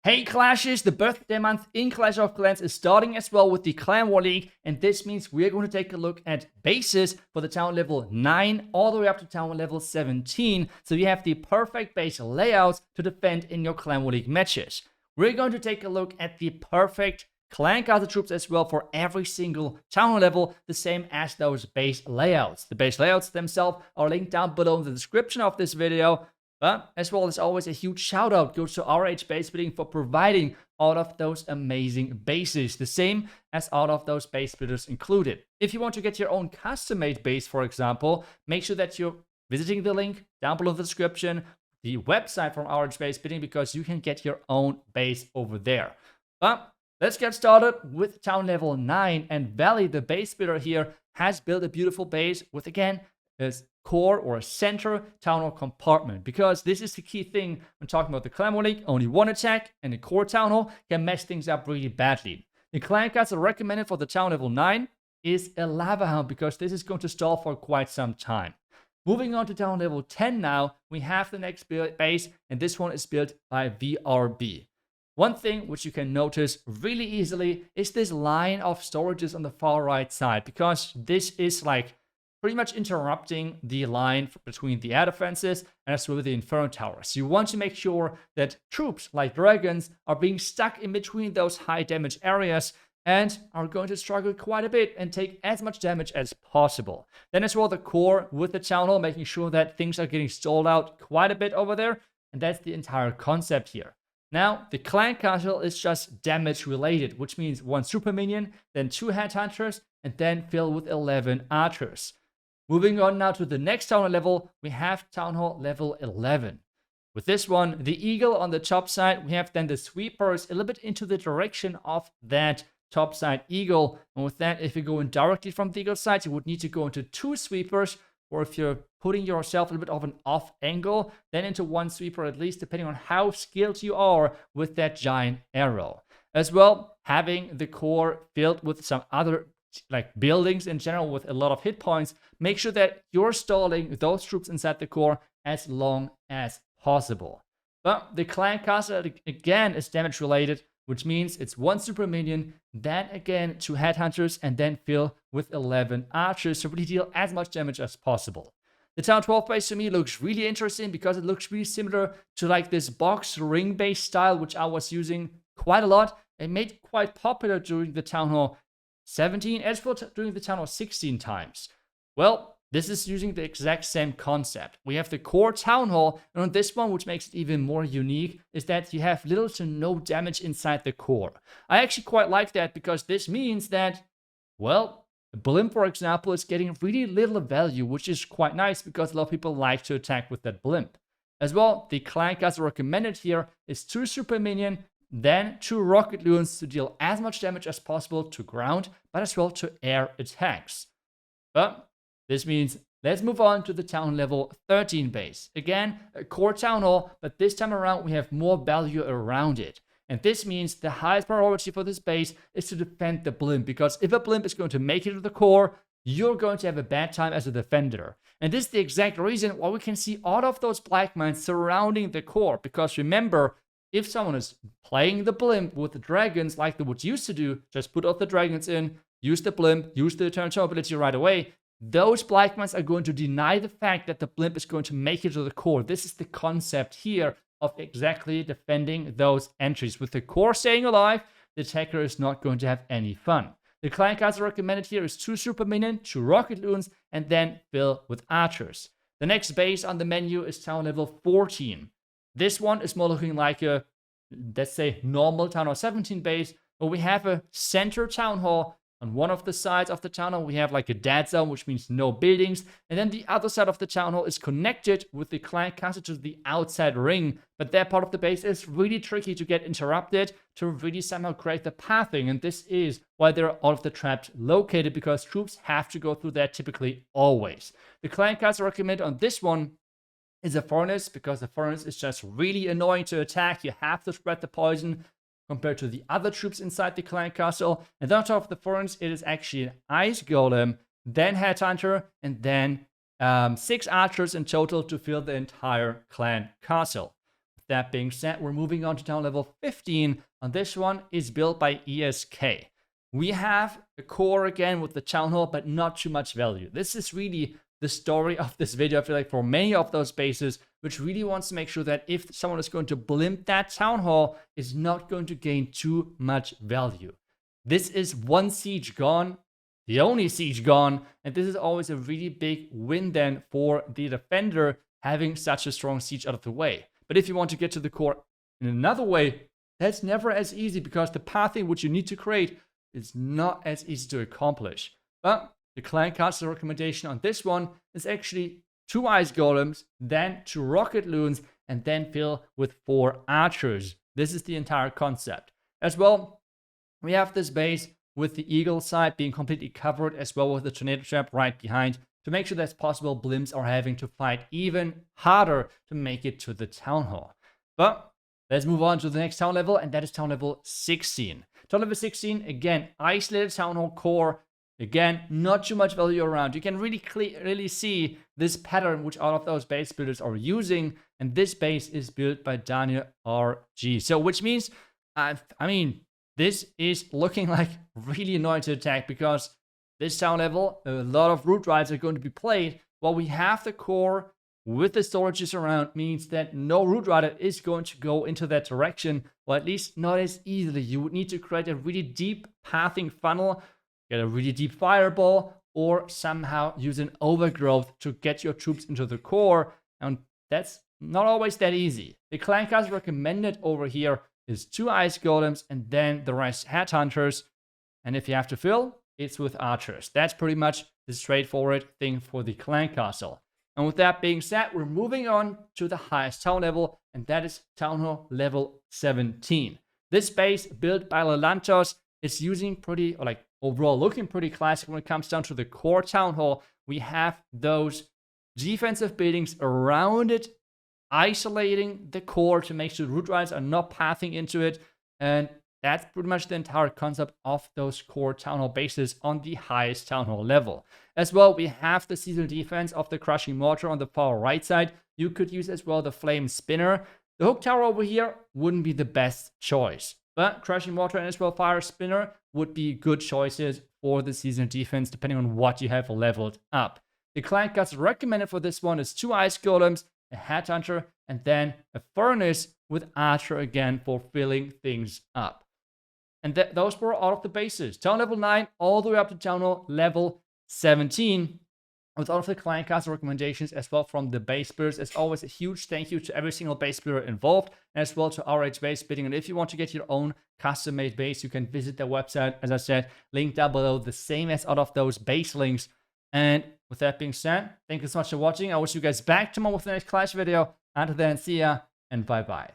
Hey Clashes, the birthday month in Clash of Clans is starting as well with the Clan War League, and this means we're going to take a look at bases for the town level 9 all the way up to town level 17, so you have the perfect base layouts to defend in your Clan War League matches. We're going to take a look at the perfect clan castle troops as well for every single town level, the same as those base layouts. The base layouts themselves are linked down below in the description of this video. But as well as always, a huge shout out goes to RH Base Building for providing all of those amazing bases, the same as all of those base builders included. If you want to get your own custom made base, for example, make sure that you're visiting the link down below in the description, the website from RH Base Building, because you can get your own base over there. But let's get started with town level 9, and Valley, the base builder here, has built a beautiful base with, again, this core or a center town hall compartment, because this is the key thing when talking about the Clan War League. Only one attack and the core town hall can mess things up really badly. The clan castle recommended for the town level 9 is a lava hound, because this is going to stall for quite some time. Moving on to town level 10 now, we have the next base, and this one is built by VRB. One thing which you can notice really easily is this line of storages on the far right side, because this is like pretty much interrupting the line between the air defenses and as well with the Inferno Towers. You want to make sure that troops like dragons are being stuck in between those high damage areas and are going to struggle quite a bit and take as much damage as possible. Then as well the core with the town hall, making sure that things are getting stalled out quite a bit over there, and that's the entire concept here. Now, the clan castle is just damage related, which means 1 super minion, then 2 headhunters, and then fill with 11 archers. Moving on now to the next town hall level, we have town hall level 11. With this one, the eagle on the top side, we have then the sweepers a little bit into the direction of that top side eagle. And with that, if you're going directly from the eagle side, you would need to go into 2 sweepers, or if you're putting yourself a little bit of an off angle, then into 1 sweeper at least, depending on how skilled you are with that giant arrow. As well, having the core filled with some other like buildings in general with a lot of hit points, make sure that you're stalling those troops inside the core as long as possible. But the clan castle again is damage related, which means it's 1 super minion, then again 2 headhunters, and then fill with 11 archers to really deal as much damage as possible. The town 12 base to me looks really interesting because it looks really similar to like this box ring base style, which I was using quite a lot and made quite popular during the town hall 17 as well during the town hall 16 times. Well, this is using the exact same concept. We have the core town hall, and on this one, which makes it even more unique, is that you have little to no damage inside the core. I actually quite like that, because this means that, well, a blimp, for example, is getting really little value, which is quite nice because a lot of people like to attack with that blimp. As well, the clan castle recommended here is 2 super minion, then 2 rocket loons to deal as much damage as possible to ground, but as well to air attacks. But this means let's move on to the town level 13 base. Again, a core town hall, but this time around we have more value around it. And this means the highest priority for this base is to defend the blimp, because if a blimp is going to make it to the core, you're going to have a bad time as a defender. And this is the exact reason why we can see all of those black mines surrounding the core, because remember, if someone is playing the blimp with the dragons like they would used to do, just put all the dragons in, use the blimp, use the turn ability right away, those black mines are going to deny the fact that the blimp is going to make it to the core. This is the concept here of exactly defending those entries. With the core staying alive, the attacker is not going to have any fun. The clan castle recommended here is 2 super minion, 2 rocket loons, and then fill with archers. The next base on the menu is town level 14. This one is more looking like a, let's say, normal town hall 17 base, where we have a center town hall. On one of the sides of the town hall, we have like a dead zone, which means no buildings. And then the other side of the town hall is connected with the clan castle to the outside ring. But that part of the base is really tricky to get interrupted, to really somehow create the pathing. And this is why there are all of the traps located, because troops have to go through that typically always. The clan castle recommended on this one is a furnace, because the furnace is just really annoying to attack. You have to spread the poison compared to the other troops inside the clan castle. And then on top of the furnace, it is actually an ice golem, then headhunter, and then 6 archers in total to fill the entire clan castle. that being said, we're moving on to town level 15. And this one is built by ESK. We have a core again with the town hall, but not too much value. This is really the story of this video, I feel like, for many of those bases, which really wants to make sure that if someone is going to blimp that town hall, is not going to gain too much value. This is one siege gone, the only siege gone, and this is always a really big win then for the defender, having such a strong siege out of the way. But if you want to get to the core in another way, that's never as easy, because the pathing which you need to create is not as easy to accomplish. But the clan castle recommendation on this one is actually 2 ice golems, then 2 rocket loons, and then fill with 4 archers. This is the entire concept. As well, we have this base with the eagle side being completely covered, as well with the tornado trap right behind, to make sure that's possible blimps are having to fight even harder to make it to the town hall. But let's move on to the next town level, and that is town level 16. Town level 16, again, isolated town hall core. Again, not too much value around. You can really clearly see this pattern which all of those base builders are using, and this base is built by Daniel RG. So, which means, I mean, this is looking like really annoying to attack, because this town level, a lot of root rides are going to be played. While we have the core with the storages around, means that no root rider is going to go into that direction, or at least not as easily. You would need to create a really deep pathing funnel, get a really deep fireball, or somehow use an overgrowth to get your troops into the core, and that's not always that easy. The clan cast recommended over here is 2 ice golems and then the rest headhunters, and if you have to fill, it's with archers. That's pretty much the straightforward thing for the clan castle. And with that being said, we're moving on to the highest town level, and that is town hall level 17. This base built by Lelantos is using pretty, or like overall looking pretty classic when it comes down to the core town hall. We have those defensive buildings around it, isolating the core to make sure root riders are not pathing into it, and that's pretty much the entire concept of those core town hall bases on the highest town hall level. As well, we have the seasonal defense of the crushing mortar on the far right side. You could use as well the flame spinner. The hook tower over here wouldn't be the best choice, but crushing mortar and as well fire spinner would be good choices for the seasonal defense, depending on what you have leveled up. The clan guts recommended for this one is 2 ice golems, a headhunter, and then a furnace with archer again for filling things up. And those were all of the bases. Town level 9 all the way up to town hall level 17. With all of the client castle recommendations as well from the base builders. As always, a huge thank you to every single base builder involved, and as well to RH Base Building. And if you want to get your own custom-made base, you can visit their website, as I said, linked down below, the same as all of those base links. And with that being said, thank you so much for watching. I wish you guys back tomorrow with the next Clash video. Until then, see ya, and bye-bye.